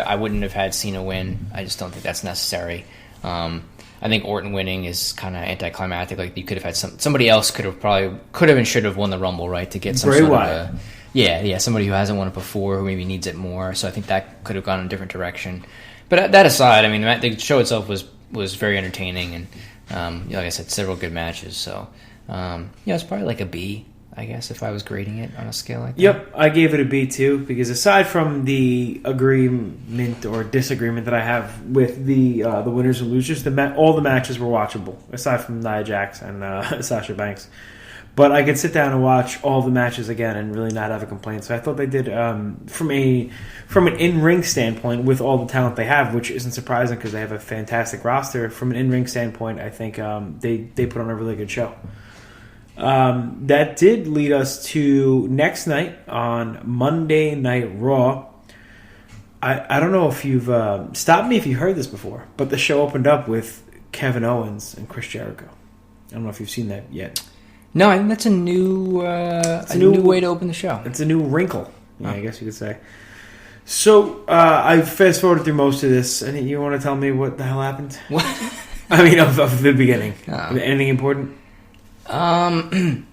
I wouldn't have had Cena win. I just don't think that's necessary. I think Orton winning is kind of anticlimactic. Like you could have had somebody else could have and should have won the Rumble, right, to get some Bray sort Wyatt. of somebody who hasn't won it before, who maybe needs it more. So I think that could have gone in a different direction. But that aside, I mean, the show itself was very entertaining, and like I said, several good matches. So it's probably like a B, I guess, if I was grading it on a scale like that. Yep, I gave it a B too, because aside from the agreement or disagreement that I have with the winners and losers, all the matches were watchable, aside from Nia Jax and Sasha Banks. But I could sit down and watch all the matches again and really not have a complaint. So I thought they did, from an in-ring standpoint, with all the talent they have, which isn't surprising because they have a fantastic roster. From an in-ring standpoint, I think they put on a really good show. That did lead us to next night on Monday Night Raw. I don't know if you've stopped me if you heard this before, but the show opened up with Kevin Owens and Chris Jericho. I don't know if you've seen that yet. No, I think that's a new way to open the show. It's a new wrinkle, I guess you could say. So I fast forwarded through most of this, and you want to tell me what the hell happened? What? I mean, of the beginning. Anything important? No,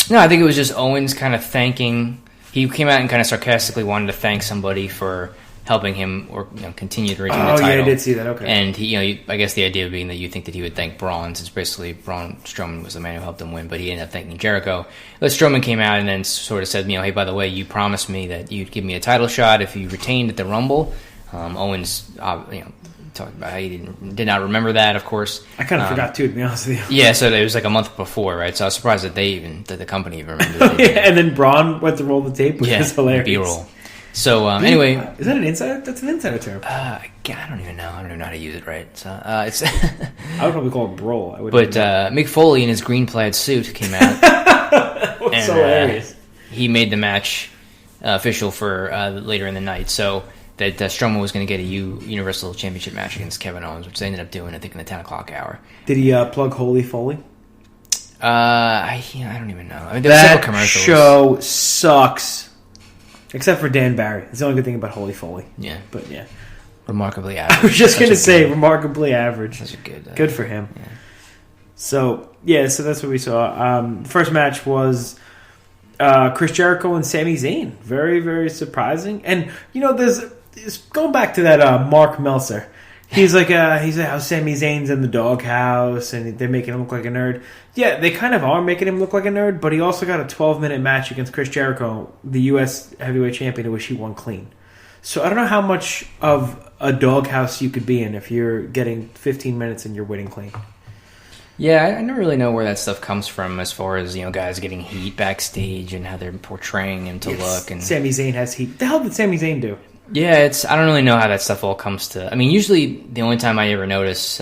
I think it was just Owens kind of thanking. He came out and kind of sarcastically wanted to thank somebody for helping him or continue to retain the title. Oh, yeah, I did see that. Okay. And he, I guess the idea being that you think that he would thank Braun, since basically Braun Strowman was the man who helped him win, but he ended up thanking Jericho. But Strowman came out and then sort of said, hey, by the way, you promised me that you'd give me a title shot if you retained at the Rumble. Owens, talked about how he did not remember that, of course. I kind of forgot too, to be honest with you. Yeah, so it was like a month before, right? So I was surprised that the company even remembered it. And then Braun went to roll the tape, which is hilarious. B-roll. So anyway, is that an insider? That's an insider term. I don't even know. I don't even know how to use it right. So it's. I would probably call it brawl. But Mick Foley in his green plaid suit came out. And, so hilarious. He made the match official for later in the night. So that Strowman was going to get a Universal Championship match against Kevin Owens, which they ended up doing, I think, in the 10 o'clock hour. Did he plug Holy Foley? I don't even know. I mean, there were several commercials. Show sucks. Except for Dan Barry. It's the only good thing about Holy Foley. Yeah. But yeah. Remarkably average. I was just going to say, remarkably average. That's good. Good for him. Yeah. So that's what we saw. The first match was Chris Jericho and Sami Zayn. Very, very surprising. And, there's going back to that Mark Meltzer. He's like how Sami Zayn's in the doghouse and they're making him look like a nerd. Yeah, they kind of are making him look like a nerd, but he also got a 12-minute match against Chris Jericho, the U.S. heavyweight champion, in which he won clean. So I don't know how much of a doghouse you could be in if you're getting 15 minutes and you're winning clean. Yeah, I never really know where that stuff comes from as far as, guys getting heat backstage and how they're portraying him to look. And Sami Zayn has heat. The hell did Sami Zayn do? Yeah, I don't really know how that stuff all comes to. I mean, usually the only time I ever notice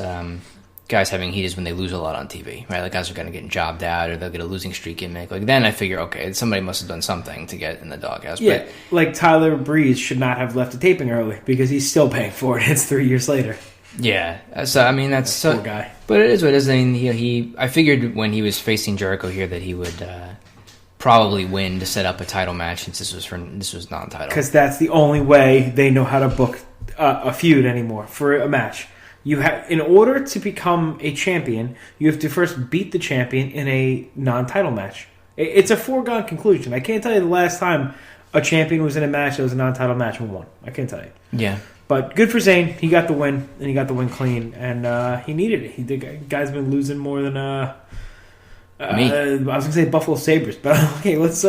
guys having heat is when they lose a lot on TV, right? Like guys are going to get jobbed out or they'll get a losing streak gimmick. Like then I figure, okay, somebody must have done something to get in the doghouse. Yeah, like Tyler Breeze should not have left the taping early because he's still paying for it. It's 3 years later. Yeah, so I mean that's poor guy. But it is what it is. I mean, I figured when he was facing Jericho here that he would probably win to set up a title match since this was non-title. Because that's the only way they know how to book a feud anymore for a match. In order to become a champion, you have to first beat the champion in a non-title match. It's a foregone conclusion. I can't tell you the last time a champion was in a match that was a non-title match and won. I can't tell you. Yeah. But good for Zayn. He got the win, and he got the win clean, and he needed it. The guy's been losing more than me. I was going to say Buffalo Sabres, but okay, let's.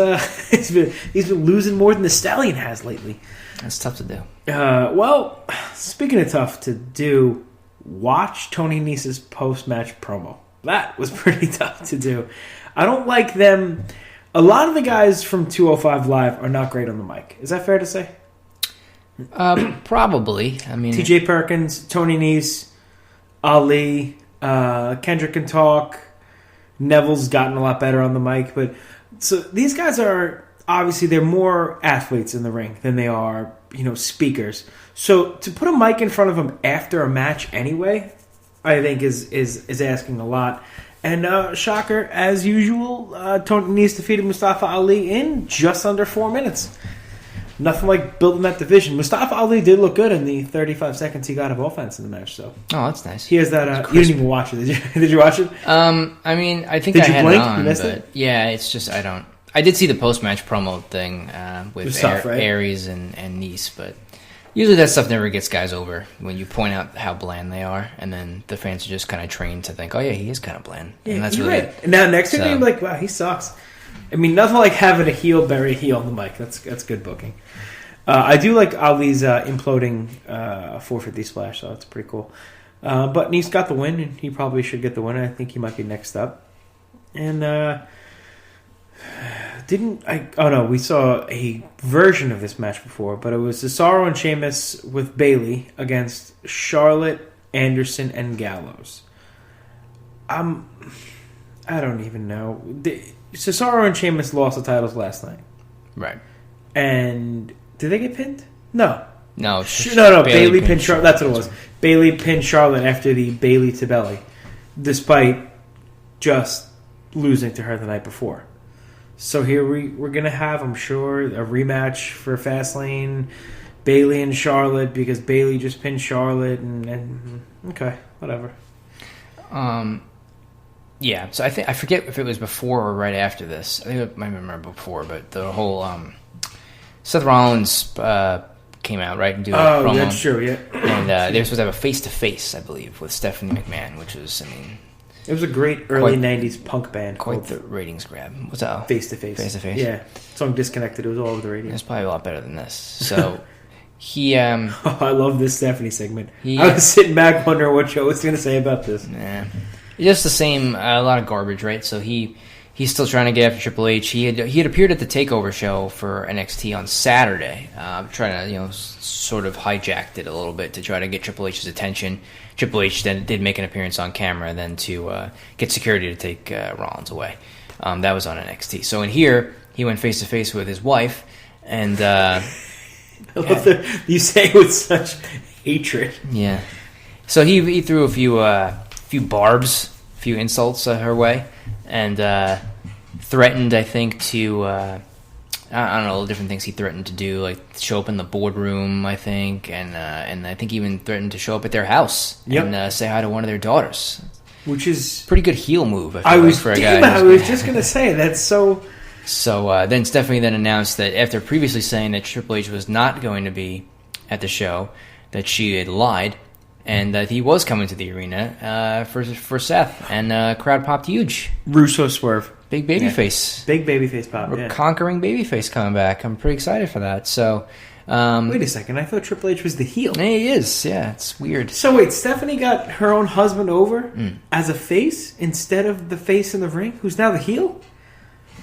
He's been losing more than the Stallion has lately. That's tough to do. Well, speaking of tough to do, watch Tony Nese's post-match promo. That was pretty tough to do. I don't like them. A lot of the guys from 205 Live are not great on the mic. Is that fair to say? Probably. I mean, T.J. Perkins, Tony Nese, Ali, Kendrick can talk. Neville's gotten a lot better on the mic, but so these guys are obviously they're more athletes in the ring than they are, speakers. So to put a mic in front of them after a match anyway, I think is asking a lot. And shocker, as usual, Tony Nese defeated Mustafa Ali in just under 4 minutes. nothing like building that division. Mustafa Ali did look good in the 35 seconds he got of offense in the match. So that's nice. He has that. You didn't even watch it, did you? Did you watch it? I mean, I think did I you had blink? it on, You missed but it? yeah, it's just I don't. I did see the post-match promo thing with tough, right? Aries and Nice, but usually that stuff never gets guys over when you point out how bland they are, and then the fans are just kind of trained to think, oh yeah, he is kind of bland. Yeah, and that's you're really right. And now next time you're like, wow, he sucks. I mean, nothing like having a heel bury a heel on the mic. That's good booking. I do like Ali's imploding 450 splash, so that's pretty cool. But Nice got the win, and he probably should get the win. I think he might be next up. And we saw a version of this match before, but it was Cesaro and Sheamus with Bayley against Charlotte, Anderson, and Gallows. I don't even know. Cesaro and Sheamus lost the titles last night. Right. And did they get pinned? No. No. Bayley pinned Charlotte. That's what it was. Bayley pinned Charlotte after the Bayley to belly, despite just losing to her the night before. So here we're going to have, I'm sure, a rematch for Fastlane, Bayley and Charlotte, because Bayley just pinned Charlotte, and okay, whatever. Yeah, so I forget if it was before or right after this. I think I might remember before, but the whole Seth Rollins came out, right, and do a promo. Oh, that's true, yeah. And they were supposed to have a face-to-face, I believe, with Stephanie McMahon, which was, it was a great early 90s punk band. Quite the ratings grab. What's that? Face to Face. Face to Face? Yeah. Song Disconnected. It was all over the radio. It's probably a lot better than this. So, he... I love this Stephanie segment. I was sitting back wondering what Joe was going to say about this. Nah. Just the same, a lot of garbage, right? So he's still trying to get after Triple H. He had appeared at the Takeover show for NXT on Saturday, trying to sort of hijacked it a little bit to try to get Triple H's attention. Triple H then did make an appearance on camera, then to get security to take Rollins away. That was on NXT. So in here, he went face to face with his wife, and you say it with such hatred. Yeah. So he threw a few barbs, a few insults her way, and threatened, I think, to I don't know, different things he threatened to do, like show up in the boardroom, I think, and I think even threatened to show up at their house and say hi to one of their daughters, which is pretty good heel move. I was just gonna say that's so. So then Stephanie then announced that after previously saying that Triple H was not going to be at the show, that she had lied, and that he was coming to the arena for Seth, and crowd popped huge. Russo swerve. Big babyface. Big babyface pop, We're conquering babyface coming back. I'm pretty excited for that. So, wait a second. I thought Triple H was the heel. He is. Yeah, it's weird. So wait, Stephanie got her own husband over as a face instead of the face in the ring, who's now the heel?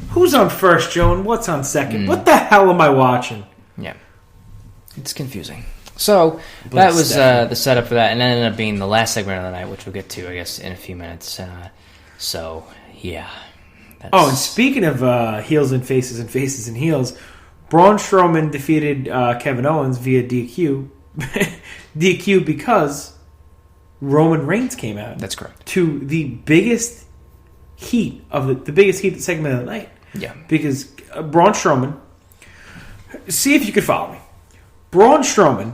Who's on first, Joe, and what's on second? What the hell am I watching? Yeah. It's confusing. So, that was the setup for that, and that ended up being the last segment of the night, which we'll get to, I guess, in a few minutes. So, yeah. And speaking of heels and faces and faces and heels, Braun Strowman defeated Kevin Owens via DQ. DQ because Roman Reigns came out. That's correct. To the biggest heat of the biggest heat segment of the night. Yeah. Because Braun Strowman, see if you could follow me. Braun Strowman,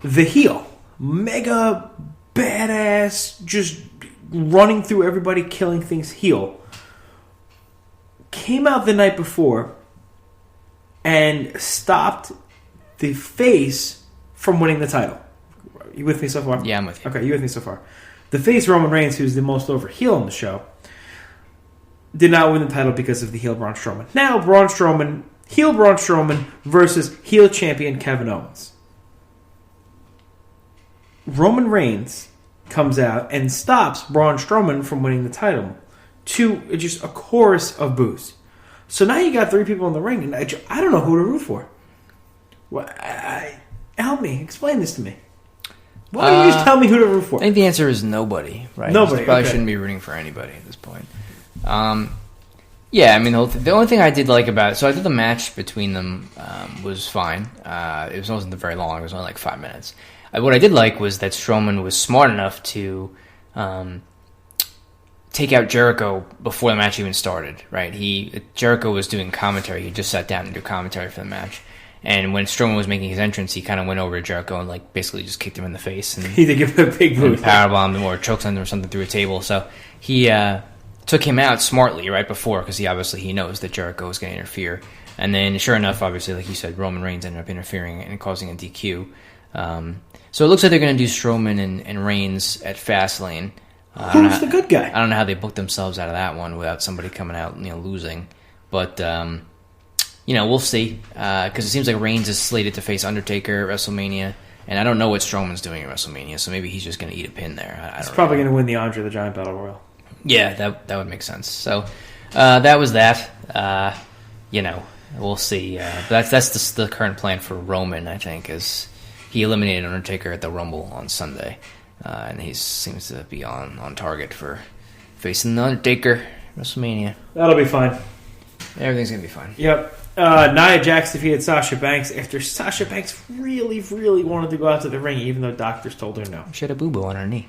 the heel, mega badass, just running through everybody, killing things heel, came out the night before and stopped the face from winning the title. You with me so far? Yeah, I'm with you. Okay, you with me so far. The face, Roman Reigns, who's the most over heel in the show, did not win the title because of the heel Braun Strowman. Now, heel Braun Strowman versus heel champion Kevin Owens. Roman Reigns comes out and stops Braun Strowman from winning the title to just a chorus of boos. So now you got three people in the ring, and I don't know who to root for. Help me. Explain this to me. Why don't you just tell me who to root for? I think the answer is nobody, right? Nobody. You probably shouldn't be rooting for anybody at this point. Yeah, I mean, the only thing I did like about it, so I thought the match between them was fine. It wasn't very long. It was only like 5 minutes. What I did like was that Strowman was smart enough to take out Jericho before the match even started, right? Jericho was doing commentary. He just sat down and do commentary for the match. And when Strowman was making his entrance, he kind of went over to Jericho and like basically just kicked him in the face. And he did give him a big move. Powerbombed him or chokeslammed him or something through a table. So he took him out smartly right before because he knows that Jericho is going to interfere. And then, sure enough, obviously, like you said, Roman Reigns ended up interfering and causing a DQ. So it looks like they're going to do Strowman and Reigns at Fastlane. Who's the good guy? I don't know how they booked themselves out of that one without somebody coming out, losing. But, we'll see. Because it seems like Reigns is slated to face Undertaker at WrestleMania. And I don't know what Strowman's doing at WrestleMania, so maybe he's just going to eat a pin there. He's probably going to win the Andre the Giant Battle Royal. Yeah, that would make sense. So that was that. We'll see. That's the current plan for Roman, I think, is he eliminated Undertaker at the Rumble on Sunday. And he seems to be on target for facing the Undertaker at WrestleMania. That'll be fine. Everything's going to be fine. Yep. Nia Jax defeated Sasha Banks after Sasha Banks really, really wanted to go out to the ring, even though doctors told her no. She had a boo-boo on her knee.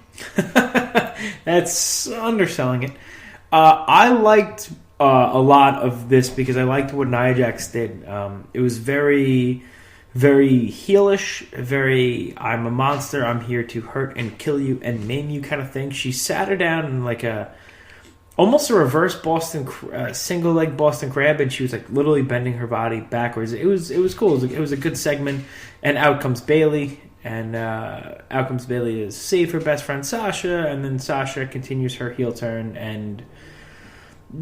That's underselling it. I liked a lot of this because I liked what Nia Jax did. It was very, very heelish, very I'm a monster, I'm here to hurt and kill you and maim you kind of thing. She sat her down in like almost a reverse single leg Boston Crab, and she was like literally bending her body backwards. It was cool. It was a good segment. And out comes Bayley, and out comes Bayley to save her best friend Sasha, and then Sasha continues her heel turn, and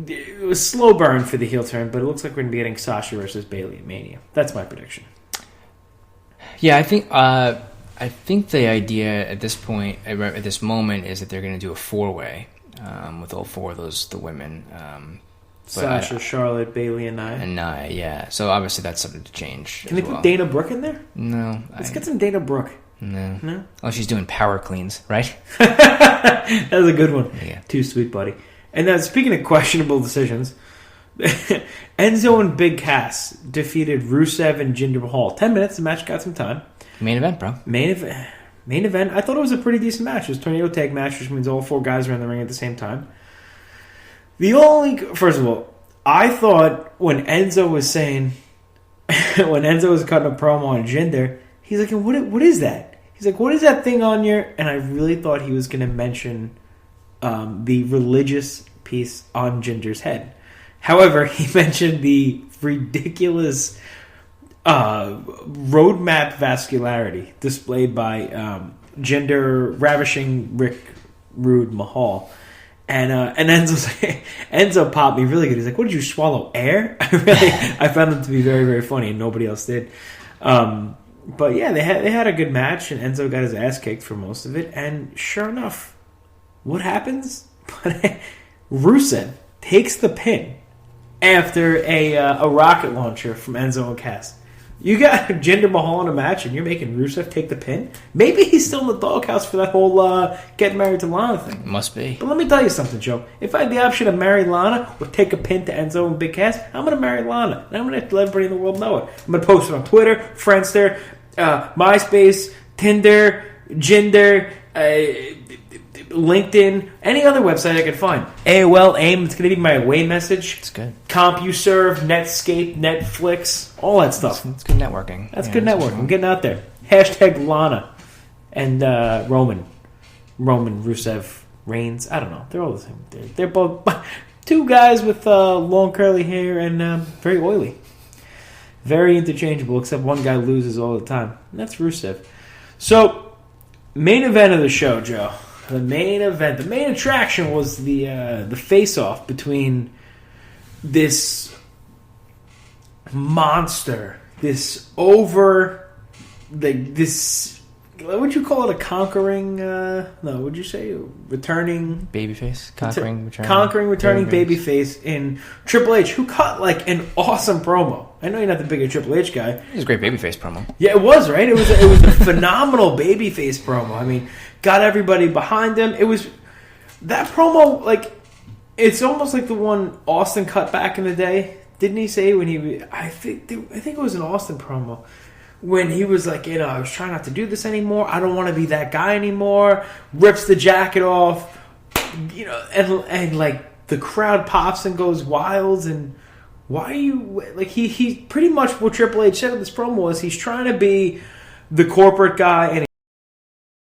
it was slow burn for the heel turn, but it looks like we're going to be getting Sasha versus Bayley at Mania. That's my prediction. Yeah, I think the idea at this point, at this moment, is that they're going to do a 4-way. With all 4 of the women. Sasha, Charlotte, Bayley, and Nia. And Nia, yeah. So obviously that's something to change. Can they put Dana Brooke in there? No. Let's get some Dana Brooke. No? Oh, she's doing power cleans, right? That was a good one. Yeah. Too sweet, buddy. And then speaking of questionable decisions, Enzo and Big Cass defeated Rusev and Jinder Mahal. 10 minutes, the match got some time. Main event, bro. Main event, I thought it was a pretty decent match. It was a tornado tag match, which means all 4 guys are in the ring at the same time. First of all, I thought when Enzo was saying, when Enzo was cutting a promo on Jinder, he's like, what is that? He's like, what is that thing on your... And I really thought he was going to mention the religious piece on Jinder's head. However, he mentioned the ridiculous... roadmap vascularity displayed by Jinder ravishing Rick Rude Mahal, and Enzo popped me really good. He's like, "What did you swallow? Air?" I found them to be very, very funny, and nobody else did. But yeah, they had a good match, and Enzo got his ass kicked for most of it. And sure enough, what happens? Rusev takes the pin after a rocket launcher from Enzo and Cass. You got Jinder Mahal in a match, and you're making Rusev take the pin? Maybe he's still in the doghouse for that whole get married to Lana thing. Must be. But let me tell you something, Joe. If I had the option to marry Lana or take a pin to Enzo and Big Cass, I'm going to marry Lana. And I'm going to let everybody in the world know it. I'm going to post it on Twitter, Friendster, MySpace, Tinder, Jinder, LinkedIn, any other website I could find. AOL, AIM, it's going to be my away message. It's good. CompuServe, Netscape, Netflix, all that stuff. It's good networking. That's good networking. I'm getting out there. Hashtag Lana and Roman, Rusev, Reigns. I don't know. They're all the same. They're both 2 guys with long curly hair and very oily. Very interchangeable, except one guy loses all the time. And that's Rusev. So, main event of the show, Joe. The main event, the main attraction was the face-off between this monster, this what would you call it? A conquering? No, would you say returning babyface? Returning babyface in Triple H, who cut like an awesome promo. I know you're not the biggest Triple H guy. It was a great babyface promo. Yeah, it was, right? It was a phenomenal babyface promo. I mean, got everybody behind him. It was that promo, like, it's almost like the one Austin cut back in the day. Didn't he say when I think it was an Austin promo when he was like, I was trying not to do this anymore. I don't want to be that guy anymore. Rips the jacket off, and like the crowd pops and goes wild. And why are you like he pretty much what Triple H said in this promo was he's trying to be the corporate guy and